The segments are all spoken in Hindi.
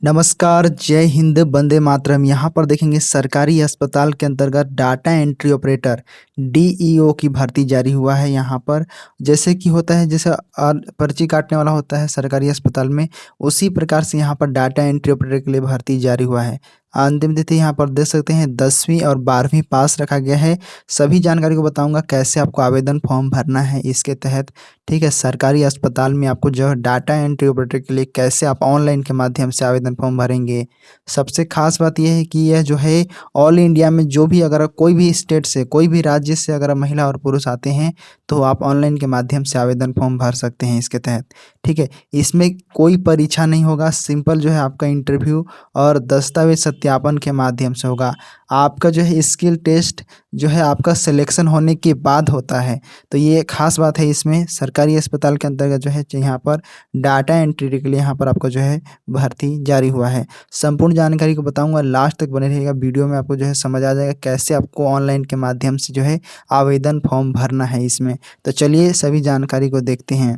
नमस्कार, जय हिंद, वंदे मातरम। यहाँ पर देखेंगे सरकारी अस्पताल के अंतर्गत डाटा एंट्री ऑपरेटर डीईओ की भर्ती जारी हुआ है। यहाँ पर जैसे कि होता है, जैसे पर्ची काटने वाला होता है सरकारी अस्पताल में, उसी प्रकार से यहाँ पर डाटा एंट्री ऑपरेटर के लिए भर्ती जारी हुआ है। अंतिम तिथि यहाँ पर देख सकते हैं 10वीं और 12वीं पास रखा गया है। सभी जानकारी को बताऊंगा कैसे आपको आवेदन फॉर्म भरना है इसके तहत। ठीक है, सरकारी अस्पताल में आपको जो है डाटा एंट्री ऑपरेटर के लिए कैसे आप ऑनलाइन के माध्यम से आवेदन फॉर्म भरेंगे। सबसे खास बात यह है कि यह जो है ऑल इंडिया में जो भी अगर कोई भी स्टेट से, कोई भी राज्य से अगर महिला और पुरुष आते हैं तो आप ऑनलाइन के माध्यम से आवेदन फॉर्म भर सकते हैं इसके तहत। ठीक है, इसमें कोई परीक्षा नहीं होगा, सिंपल जो है आपका इंटरव्यू और दस्तावेज सत्यापन के माध्यम से होगा। आपका जो है स्किल टेस्ट जो है आपका सिलेक्शन होने के बाद होता है। तो ये खास बात है इसमें। सरकारी अस्पताल के अंतर्गत जो है यहाँ पर डाटा एंट्री के लिए यहाँ पर आपको जो है भर्ती जारी हुआ है। संपूर्ण जानकारी को बताऊंगा, लास्ट तक बने रहिएगा। वीडियो में आपको जो है समझ आ जाएगा कैसे आपको ऑनलाइन के माध्यम से जो है आवेदन फॉर्म भरना है इसमें। तो चलिए सभी जानकारी को देखते हैं।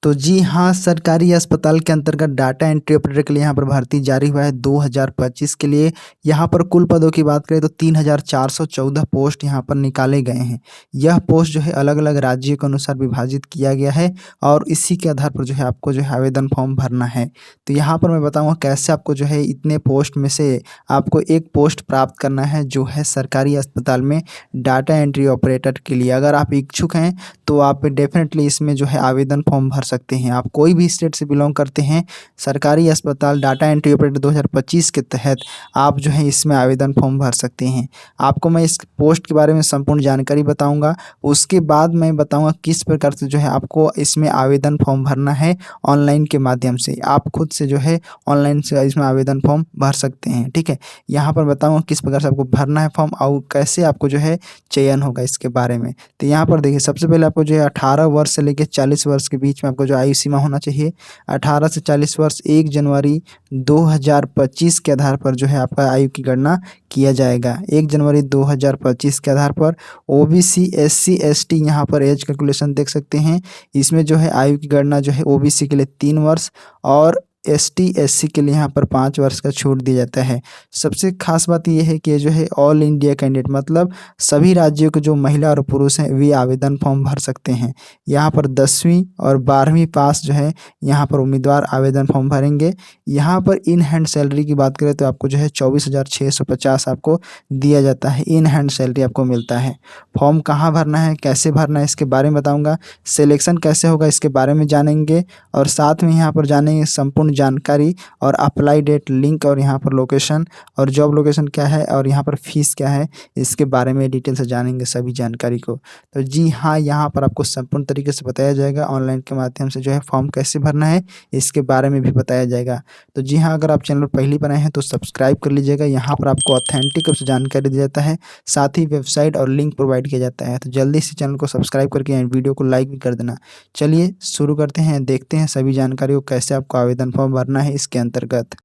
तो जी हाँ, सरकारी अस्पताल के अंतर्गत डाटा एंट्री ऑपरेटर के लिए यहाँ पर भर्ती जारी हुआ है 2025 के लिए। यहाँ पर कुल पदों की बात करें तो 3414 पोस्ट यहाँ पर निकाले गए हैं। यह पोस्ट जो है अलग अलग राज्यों के अनुसार विभाजित किया गया है और इसी के आधार पर जो है आपको जो है आवेदन फॉर्म भरना है। तो यहाँ पर मैं बताऊँगा कैसे आपको जो है इतने पोस्ट में से आपको एक पोस्ट प्राप्त करना है जो है सरकारी अस्पताल में डाटा एंट्री ऑपरेटर के लिए। अगर आप इच्छुक हैं तो आप डेफिनेटली इसमें जो है आवेदन फॉर्म भर सकते हैं। आप कोई भी स्टेट से बिलोंग करते हैं, सरकारी अस्पताल डाटा एंट्री ऑपरेटर 2025 के तहत आप जो है इसमें आवेदन फॉर्म भर सकते हैं। आपको मैं इस पोस्ट के बारे में संपूर्ण जानकारी बताऊंगा, उसके बाद मैं बताऊंगा किस प्रकार से जो है आपको इसमें आवेदन फॉर्म भरना है ऑनलाइन के माध्यम से। आप खुद से जो है ऑनलाइन से इसमें आवेदन फॉर्म भर सकते हैं। ठीक है, यहाँ पर बताऊँगा किस प्रकार से आपको भरना है फॉर्म और कैसे आपको जो है चयन होगा इसके बारे में। तो यहाँ पर देखिए, सबसे पहले आपको जो है 18 वर्ष से लेकर 40 वर्ष के बीच में आपको जो आयु सीमा होना चाहिए। 18 से 40 वर्ष 1 जनवरी 2025 के आधार पर जो है आपका आयु की गणना किया जाएगा। 1 जनवरी 2025 के आधार पर ओबीसी एससी एसटी यहाँ पर एज कैलकुलेशन देख सकते हैं। इसमें जो है आयु की गणना जो है ओबीसी के लिए 3 वर्ष और एसटी एससी के लिए यहाँ पर 5 वर्ष का छूट दिया जाता है। सबसे खास बात यह है कि जो है ऑल इंडिया कैंडिडेट मतलब सभी राज्यों के जो महिला और पुरुष हैं वे आवेदन फॉर्म भर सकते हैं। यहाँ पर 10वीं और 12वीं पास जो है यहाँ पर उम्मीदवार आवेदन फॉर्म भरेंगे। यहाँ पर इन हैंड सैलरी की बात करें तो आपको जो है 24,650 आपको दिया जाता है। इन हैंड सैलरी आपको मिलता है। फॉर्म कहाँ भरना है, कैसे भरना है इसके बारे में बताऊँगा। सिलेक्शन कैसे होगा इसके बारे में जानेंगे और साथ में यहाँ पर जानेंगे संपूर्ण जानकारी और अप्लाई डेट, लिंक और यहाँ पर लोकेशन और जॉब लोकेशन क्या है और यहाँ पर फीस क्या है, इसके बारे में डिटेल से जानेंगे सभी जानकारी को। तो जी हाँ, यहाँ पर आपको संपूर्ण तरीके से बताया जाएगा ऑनलाइन के माध्यम से जो है फॉर्म कैसे भरना है इसके बारे में भी बताया जाएगा। तो जी हाँ, अगर आप चैनल पर पहली बार आए हैं तो सब्सक्राइब कर लीजिएगा। यहाँ पर आपको ऑथेंटिक रूप से जानकारी दिया जाता है, साथ ही वेबसाइट और लिंक प्रोवाइड किया जाता है। तो जल्दी से चैनल को सब्सक्राइब करके वीडियो को लाइक भी कर देना। चलिए शुरू करते हैं, देखते हैं सभी जानकारी को कैसे आपको आवेदन फॉर्म भरना है इसके अंतर्गत।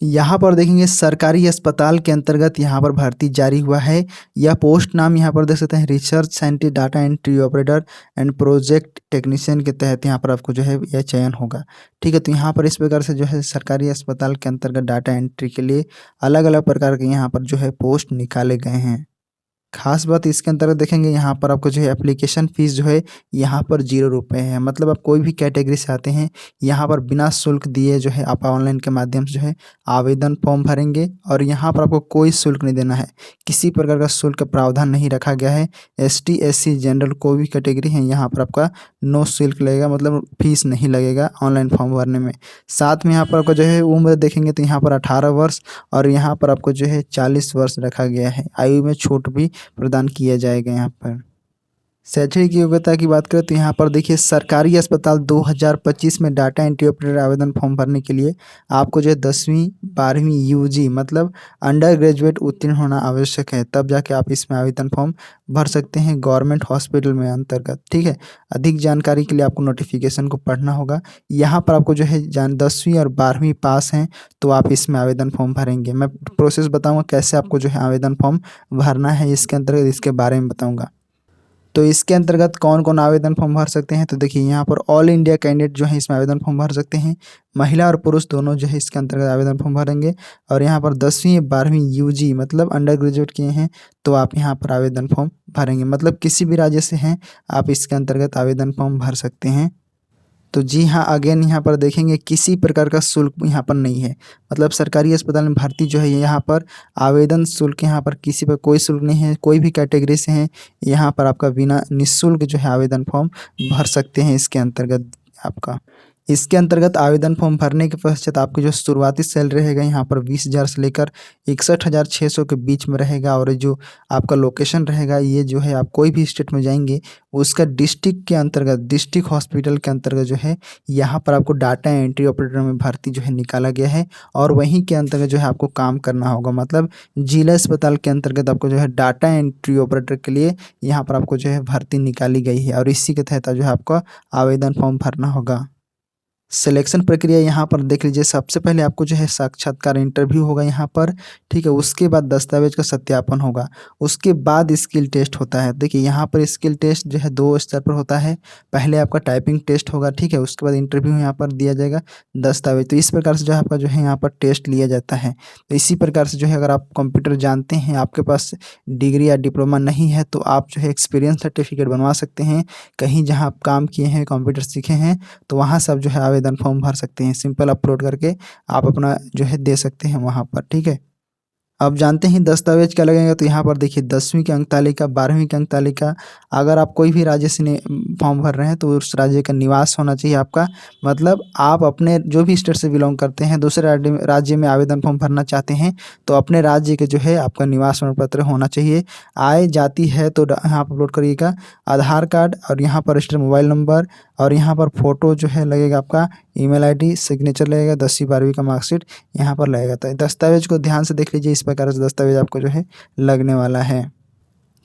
यहाँ पर देखेंगे सरकारी अस्पताल के अंतर्गत यहाँ पर भर्ती जारी हुआ है। यह पोस्ट नाम यहाँ पर देख सकते हैं research scientist data entry operator and project technician के तहत यहाँ पर आपको जो है यह चयन होगा। ठीक है, तो यहाँ पर इस प्रकार से जो है सरकारी अस्पताल के अंतर्गत डाटा एंट्री के लिए अलग अलग प्रकार के यहाँ पर जो है पोस्ट निकाले गए हैं। खास बात इसके अंतर्गत देखेंगे यहाँ पर आपको जो है एप्लीकेशन फ़ीस जो है यहाँ पर 0 रुपये है। मतलब आप कोई भी कैटेगरी से आते हैं यहाँ पर बिना शुल्क दिए जो है आप ऑनलाइन के माध्यम से जो है आवेदन फॉर्म भरेंगे और यहाँ पर आपको कोई शुल्क नहीं देना है। किसी प्रकार का शुल्क का प्रावधान नहीं रखा गया है। एसटी एससी जनरल कोई भी कैटेगरी है यहाँ पर आपका नो शुल्क लगेगा, मतलब फीस नहीं लगेगा ऑनलाइन फॉर्म भरने में। साथ में यहाँ पर आपको जो है उम्र देखेंगे तो यहाँ पर 18 वर्ष और यहाँ पर आपको जो है 40 वर्ष रखा गया है। आयु में छूट भी प्रदान किया जाएगा। यहाँ पर शैक्षणिक योग्यता की बात करें तो यहाँ पर देखिए सरकारी अस्पताल 2025 में डाटा एंट्री ऑपरेटर आवेदन फॉर्म भरने के लिए आपको जो है 10वीं 12वीं यूजी मतलब अंडर ग्रेजुएट उत्तीर्ण होना आवश्यक है, तब जाके आप इसमें आवेदन फॉर्म भर सकते हैं गवर्नमेंट हॉस्पिटल में अंतर्गत। ठीक है, अधिक जानकारी के लिए आपको नोटिफिकेशन को पढ़ना होगा। यहाँ पर आपको जो है 10वीं और 12वीं पास हैं तो आप इसमें आवेदन फॉर्म भरेंगे। मैं प्रोसेस बताऊँगा कैसे आपको जो है आवेदन फॉर्म भरना है इसके अंतर्गत, इसके बारे में बताऊँगा। तो इसके अंतर्गत कौन-कौन आवेदन फॉर्म भर सकते हैं? तो देखिए यहाँ पर ऑल इंडिया कैंडिडेट जो है इसमें आवेदन फॉर्म भर सकते हैं। महिला और पुरुष दोनों जो है इसके अंतर्गत आवेदन फॉर्म भरेंगे और यहाँ पर 10वीं 12वीं यूजी मतलब अंडर ग्रेजुएट किए हैं तो आप यहाँ पर आवेदन फॉर्म भरेंगे। मतलब किसी भी राज्य से हैं आप इसके अंतर्गत आवेदन फॉर्म भर सकते हैं। तो जी हाँ, अगेन यहाँ पर देखेंगे किसी प्रकार का शुल्क यहाँ पर नहीं है। मतलब सरकारी अस्पताल में भर्ती जो है यहाँ पर आवेदन शुल्क यहाँ पर किसी पर कोई शुल्क नहीं है। कोई भी कैटेगरी से हैं यहाँ पर आपका बिना निःशुल्क जो है आवेदन फॉर्म भर सकते हैं इसके अंतर्गत आपका। इसके अंतर्गत आवेदन फॉर्म भरने के पश्चात आपकी जो शुरुआती सैलरी रहेगा यहाँ पर 20,000 से लेकर 61,600 के बीच में रहेगा। और जो आपका लोकेशन रहेगा ये जो है आप कोई भी स्टेट में जाएंगे उसका डिस्ट्रिक्ट के अंतर्गत डिस्ट्रिक्ट हॉस्पिटल के अंतर्गत जो है यहाँ पर आपको डाटा एंट्री ऑपरेटर में भर्ती जो है निकाला गया है और वहीं के अंतर्गत जो है आपको काम करना होगा। मतलब जिला अस्पताल के अंतर्गत आपको जो है डाटा एंट्री ऑपरेटर के लिए यहाँ पर आपको जो है भर्ती निकाली गई है और इसी के तहत जो है आपको आवेदन फॉर्म भरना होगा। सिलेक्शन प्रक्रिया यहाँ पर देख लीजिए। सबसे पहले आपको जो है साक्षात्कार इंटरव्यू होगा यहाँ पर, ठीक है। उसके बाद दस्तावेज का सत्यापन होगा, उसके बाद स्किल टेस्ट होता है। देखिए यहाँ पर स्किल टेस्ट जो है 2 स्तर पर होता है। पहले आपका टाइपिंग टेस्ट होगा, ठीक है। उसके बाद इंटरव्यू यहाँ पर दिया जाएगा दस्तावेज। तो इस प्रकार से जो है आपका जो है यहाँ पर टेस्ट लिया जाता है। तो इसी प्रकार से जो है अगर आप कंप्यूटर जानते हैं, आपके पास डिग्री या डिप्लोमा नहीं है तो आप जो है एक्सपीरियंस सर्टिफिकेट बनवा सकते हैं। कहीं जहाँ आप काम किए हैं, कंप्यूटर सीखे हैं तो वहाँ सब जो है आवेदन फॉर्म भर सकते हैं। सिंपल अपलोड करके आप अपना जो है दे सकते हैं वहाँ पर, ठीक है। अब जानते हैं दस्तावेज क्या लगेगा। तो यहाँ पर देखिए 10वीं की अंक तालिका, 12वीं की अंक तालिका। अगर आप कोई भी राज्य से फॉर्म भर रहे हैं तो उस राज्य का निवास होना चाहिए आपका। मतलब आप अपने जो भी स्टेट से बिलोंग करते हैं, दूसरे राज्य में आवेदन फॉर्म भरना चाहते हैं तो अपने राज्य के जो है आपका निवास प्रमाण पत्र होना चाहिए। आय जाति है तो यहाँ पर अपलोड करिएगा, आधार कार्ड और यहाँ पर रजिस्टर्ड मोबाइल नंबर और यहाँ पर फ़ोटो जो है लगेगा आपका, ईमेल आईडी, सिग्नेचर लगेगा, 10वीं 12वीं का मार्कशीट यहाँ पर लगेगा। तो दस्तावेज को ध्यान से देख लीजिए, इस प्रकार से दस्तावेज आपको जो है लगने वाला है।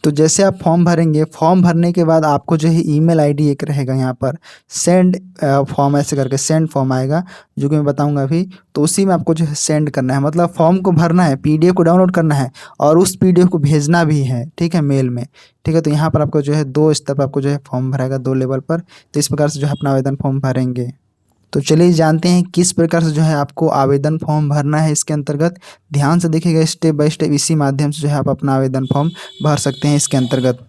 तो जैसे आप फॉर्म भरेंगे, फॉर्म भरने के बाद आपको जो है ईमेल आईडी एक रहेगा यहाँ पर, सेंड फॉर्म ऐसे करके सेंड फॉर्म आएगा जो कि मैं बताऊंगा अभी। तो उसी में आपको जो है सेंड करना है। मतलब फॉर्म को भरना है, पीडीएफ को डाउनलोड करना है और उस पीडीएफ को भेजना भी है, ठीक है, मेल में, ठीक है। तो यहाँ पर आपको जो है 2 स्तर पर आपको जो है फॉर्म भरेगा, 2 लेवल पर। तो इस प्रकार से जो है अपना आवेदन फॉर्म भरेंगे। तो चलिए जानते हैं किस प्रकार से जो है आपको आवेदन फॉर्म भरना है। इसके अंतर्गत ध्यान से देखिएगा, स्टेप बाय स्टेप इसी माध्यम से जो है आप अपना आवेदन फॉर्म भर सकते हैं इसके अंतर्गत।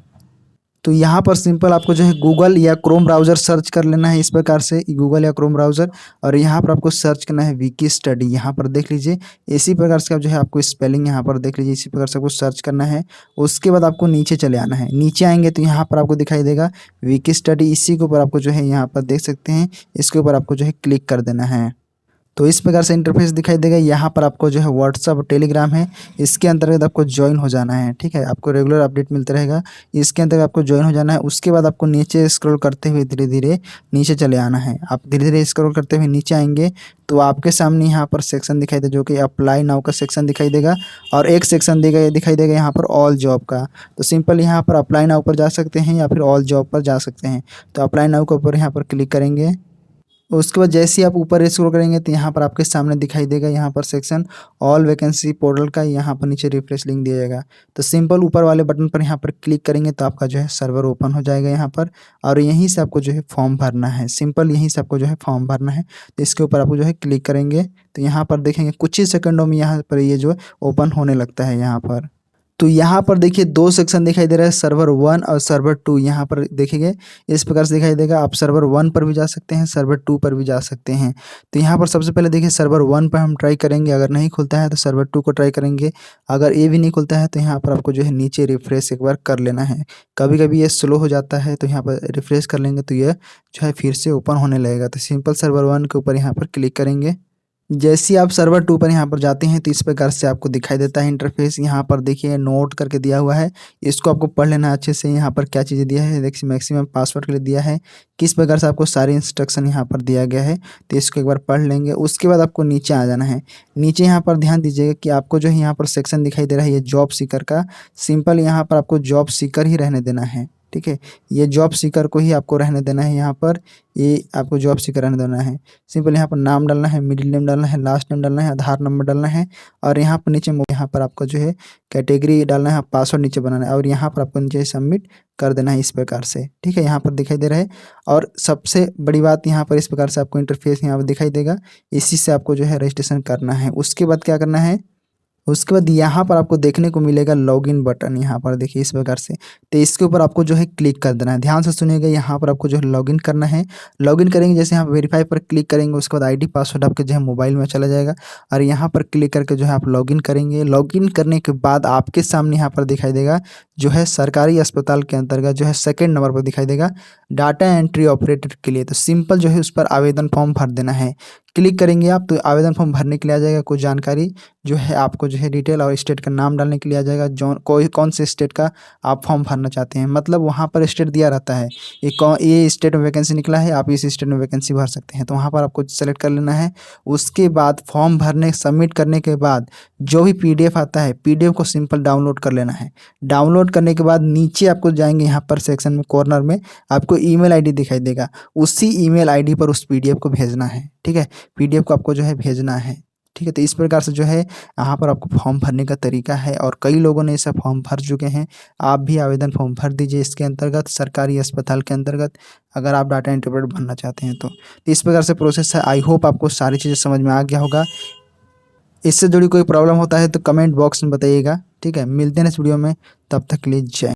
तो यहाँ पर सिंपल आपको जो है गूगल या क्रोम ब्राउज़र सर्च कर लेना है। इस प्रकार से गूगल या क्रोम ब्राउज़र, और यहाँ पर आपको सर्च करना है विकी स्टडी। यहाँ पर देख लीजिए, इसी प्रकार से आप जो है आपको स्पेलिंग यहाँ पर देख लीजिए, इसी प्रकार से आपको सर्च करना है। उसके बाद आपको नीचे चले आना है। नीचे आएंगे तो यहाँ पर आपको दिखाई देगा विकी स्टडी, इसी के ऊपर आपको जो है यहाँ पर देख सकते हैं, इसके ऊपर आपको जो है क्लिक कर देना है। तो इस प्रकार से इंटरफेस दिखाई देगा। यहाँ पर आपको जो है व्हाट्सअप और टेलीग्राम है, इसके अंतर्गत आपको ज्वाइन हो जाना है, ठीक है। आपको रेगुलर अपडेट मिलता रहेगा, इसके अंतर्गत आपको ज्वाइन हो जाना है। उसके बाद आपको नीचे स्क्रॉल करते हुए धीरे धीरे नीचे चले आना है। आप धीरे धीरे स्क्रॉल करते हुए नीचे आएंगे तो आपके सामने यहाँ पर सेक्शन दिखाई देगा जो कि अप्लाई नाउ का सेक्शन दिखाई देगा, और एक सेक्शन दिखाई देगा यहाँ पर ऑल जॉब का। तो सिंपल यहाँ पर अप्लाई नाउ पर जा सकते हैं या फिर ऑल जॉब पर जा सकते हैं। तो अप्लाई नाउ के ऊपर यहाँ पर क्लिक करेंगे। उसके बाद जैसे ही आप ऊपर स्क्रॉल करेंगे तो यहाँ पर आपके सामने दिखाई देगा यहाँ पर सेक्शन ऑल वैकेंसी पोर्टल का, यहाँ पर नीचे रिफ्रेश लिंक दिया जाएगा। तो सिंपल ऊपर वाले बटन पर यहाँ पर क्लिक करेंगे तो आपका जो है सर्वर ओपन हो जाएगा यहाँ पर, और यहीं से आपको जो है फॉर्म भरना है। सिंपल यहीं से आपको जो है फॉर्म भरना है। तो इसके ऊपर आपको जो है क्लिक करेंगे तो यहाँ पर देखेंगे कुछ ही सेकंडों में यहाँ पर ये जो ओपन होने लगता है यहाँ पर। तो यहाँ पर देखिए 2 सेक्शन दिखाई दे रहा है, सर्वर 1 और सर्वर 2। यहाँ पर देखेंगे इस प्रकार से दिखाई देगा। आप सर्वर 1 पर भी जा सकते हैं, सर्वर 2 पर भी जा सकते हैं। तो यहाँ पर सबसे पहले देखिए सर्वर 1 पर हम ट्राई करेंगे, अगर नहीं खुलता है तो सर्वर 2 को ट्राई करेंगे। अगर ये भी नहीं खुलता है तो यहाँ पर आपको जो है नीचे रिफ्रेश एक बार कर लेना है। कभी कभी ये स्लो हो जाता है तो यहाँ पर रिफ्रेश कर लेंगे तो ये जो है फिर से ओपन होने लगेगा। तो सिंपल सर्वर 1 के ऊपर यहाँ पर क्लिक करेंगे। जैसे ही आप सर्वर 2 पर यहाँ पर जाते हैं तो इस प्रकार से आपको दिखाई देता है इंटरफेस। यहाँ पर देखिए नोट करके दिया हुआ है, इसको आपको पढ़ लेना है अच्छे से। यहाँ पर क्या चीज़ें दिया है, देखिए मैक्सिमम पासवर्ड के लिए दिया है, किस प्रकार से आपको सारी इंस्ट्रक्शन यहाँ पर दिया गया है। तो इसको एक बार पढ़ लेंगे। उसके बाद आपको नीचे आ जाना है। नीचे यहाँ पर ध्यान दीजिएगा कि आपको जो है यहाँ पर सेक्शन दिखाई दे रहा है ये जॉब सीकर का। सिंपल यहाँ पर आपको जॉब सीकर ही रहने देना है, ठीक है। ये जॉब सीकर को ही आपको रहने देना है यहाँ पर, ये आपको जॉब सीकर रहने देना है। सिंपल यहाँ पर नाम डालना है, मिडिल नेम डालना है, लास्ट नेम डालना है, आधार नंबर डालना है और यहाँ पर नीचे यहाँ पर आपको जो है कैटेगरी डालना है, पासवर्ड नीचे बनाना है और यहाँ पर आपको नीचे सबमिट कर देना है इस प्रकार से, ठीक है। यहाँ पर दिखाई दे रहा है और सबसे बड़ी बात यहाँ पर इस प्रकार से आपको इंटरफेस यहाँ पर दिखाई देगा, इसी से आपको जो है रजिस्ट्रेशन करना है। उसके बाद क्या करना है, उसके बाद यहाँ पर आपको देखने को मिलेगा लॉगिन बटन, यहाँ पर देखिए इस प्रकार से, तो इसके ऊपर आपको जो है क्लिक कर देना है। ध्यान से सुनिएगा, यहाँ पर आपको जो है लॉगिन करना है। लॉगिन करेंगे जैसे यहाँ वेरीफाई पर क्लिक करेंगे, उसके बाद आईडी पासवर्ड आपके जो है मोबाइल में चला जाएगा और यहाँ पर क्लिक करके जो है आप लॉगिन करेंगे। लॉगिन करने के बाद आपके सामने यहाँ पर दिखाई देगा जो है सरकारी अस्पताल के अंतर्गत जो है सेकेंड नंबर पर दिखाई देगा डाटा एंट्री ऑपरेटर के लिए। तो सिंपल जो है उस पर आवेदन फॉर्म भर देना है। क्लिक करेंगे आप तो आवेदन फॉर्म भरने के लिए आ जाएगा, कुछ जानकारी जो है आपको जो है डिटेल और स्टेट का नाम डालने के लिए आ जाएगा, जो कौन से स्टेट का आप फॉर्म भरना चाहते हैं। मतलब वहाँ पर स्टेट दिया रहता है, ये स्टेट में वैकेंसी निकला है, आप इस स्टेट में वैकेंसी भर सकते हैं, तो वहाँ पर आपको सेलेक्ट कर लेना है। उसके बाद फॉर्म भरने सबमिट करने के बाद जो भी PDF आता है, PDF को सिंपल डाउनलोड कर लेना है। डाउनलोड करने के बाद नीचे आपको जाएंगे यहाँ पर सेक्शन में कॉर्नर में आपको ईमेल आईडी दिखाई देगा, उसी ईमेल आईडी पर उस PDF को भेजना है, ठीक है। PDF को आपको जो है भेजना है, ठीक है। तो इस प्रकार से जो है यहाँ पर आपको फॉर्म भरने का तरीका है और कई लोगों ने ऐसा फॉर्म भर चुके हैं। आप भी आवेदन फॉर्म भर दीजिए इसके अंतर्गत, सरकारी अस्पताल के अंतर्गत, अगर आप डाटा इंटरप्रेटर बनना चाहते हैं तो इस प्रकार से प्रोसेस है। आई होप आपको सारी चीज़ें समझ में आ गया होगा। इससे जुड़ी कोई प्रॉब्लम होता है तो कमेंट बॉक्स में बताइएगा, ठीक है। मिलते हैं इस वीडियो में, तब तक के लिए जय।